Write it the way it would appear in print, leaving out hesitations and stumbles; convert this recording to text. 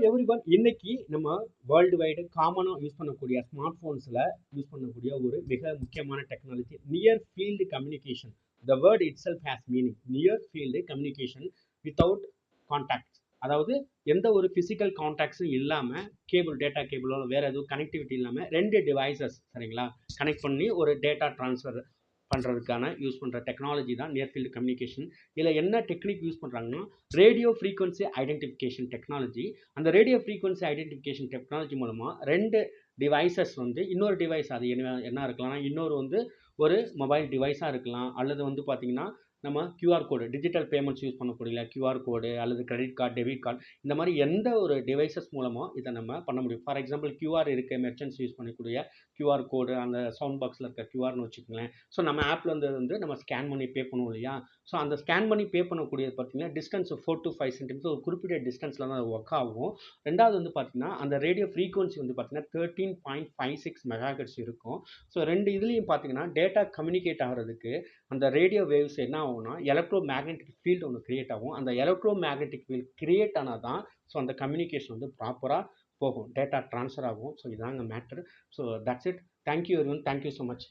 Everyone இன்னைக்கு நம்ம world wide காமனாக யூஸ் பண்ணக்கூடிய ஸ்மார்ட் ஃபோன்ஸில் யூஸ் பண்ணக்கூடிய ஒரு மிக முக்கியமான technology near field communication. The word it self has meaning. Near field communication without contacts. அதாவது எந்த ஒரு ஃபிசிக்கல் கான்டாக்ட்ஸும் இல்லாமல் டேட்டா கேபிளோ வேறு எதுவும் கனெக்டிவிட்டி இல்லாமல் ரெண்டு டிவைசஸ் சரிங்களா கனெக்ட் பண்ணி ஒரு டேட்டா ட்ரான்ஸ்ஃபர் பண்ணுறதுக்கான யூஸ் பண்ணுற டெக்னாலஜி தான் நியர் ஃபீல்டு கம்யூனிகேஷன். இதில் என்ன டெக்னிக் யூஸ் பண்ணுறாங்கன்னா ரேடியோ ஃப்ரீக்வன்சி ஐடென்டிஃபிகேஷன் டெக்னாலஜி. அந்த ரேடியோ ஃப்ரீக்வன்சி ஐடென்டிஃபிகேஷன் டெக்னாலஜி மூலமாக ரெண்டு டிவைசஸ் இன்னொரு டிவைஸ் அது என்ன இருக்கலாம்னா இன்னொரு ஒரு மொபைல் டிவைஸாக இருக்கலாம், அல்லது பார்த்தீங்கன்னா நம்ம QR code digital payments use பண்ணக்கூடிய கியூஆர் கோடு அல்லது கிரெடிட் கார்டு டெபிட் கார்டு இந்த மாதிரி எந்த ஒரு டிவைசஸ் மூலமாக இதை நம்ம பண்ண முடியும். ஃபார் எக்ஸாம்பிள் கியூஆர் இருக்க மெர்ச்சன்ட்ஸ் யூஸ் பண்ணக்கூடிய கியூஆர் கோடு அந்த சவுண்ட் பாக்ஸில் இருக்க கியூஆர்னு வச்சுக்கோங்களேன். ஸோ நம்ம ஆப்பில் நம்ம ஸ்கேன் பண்ணி பே பண்ணுவோம் இல்லையா. ஸோ அந்த ஸ்கேன் பண்ணி பே பண்ணக்கூடியது பார்த்தீங்கன்னா டிஸ்டன்ஸ் 4 to 5 சென்டிமீட்டர் ஒரு குறிப்பிட்ட டிஸ்டன்ஸில் தான் அது ஒர்க் ஆகும். ரெண்டாவது பார்த்தீங்கன்னா அந்த ரேடியோ ஃப்ரீக்வன்சி பார்த்தீங்கன்னா 13.56 மெகாஹெர்ட்ஸ் இருக்கும். ஸோ ரெண்டு இதுலேயும் பார்த்தீங்கன்னா டேட்டா கம்யூனிகேட் ஆகிறதுக்கு அந்த ரேடியோ வேவ்ஸ் என்ன ஆகும்னா எலக்ட்ரோ மேக்னெட்டிக் ஃபீல்டு ஒன்று கிரியேட் ஆகும். அந்த எலக்ட்ரோ மேக்னெட்டிக் ஃபீல்டு கிரியேட் ஆனால் தான் ஸோ அந்த கம்யூனிகேஷன் ப்ராப்பராக போகும், டேட்டா ட்ரான்ஸ்ஃபர் ஆகும். ஸோ இதாங்க matter. So that's it. Thank you everyone. Thank you so much.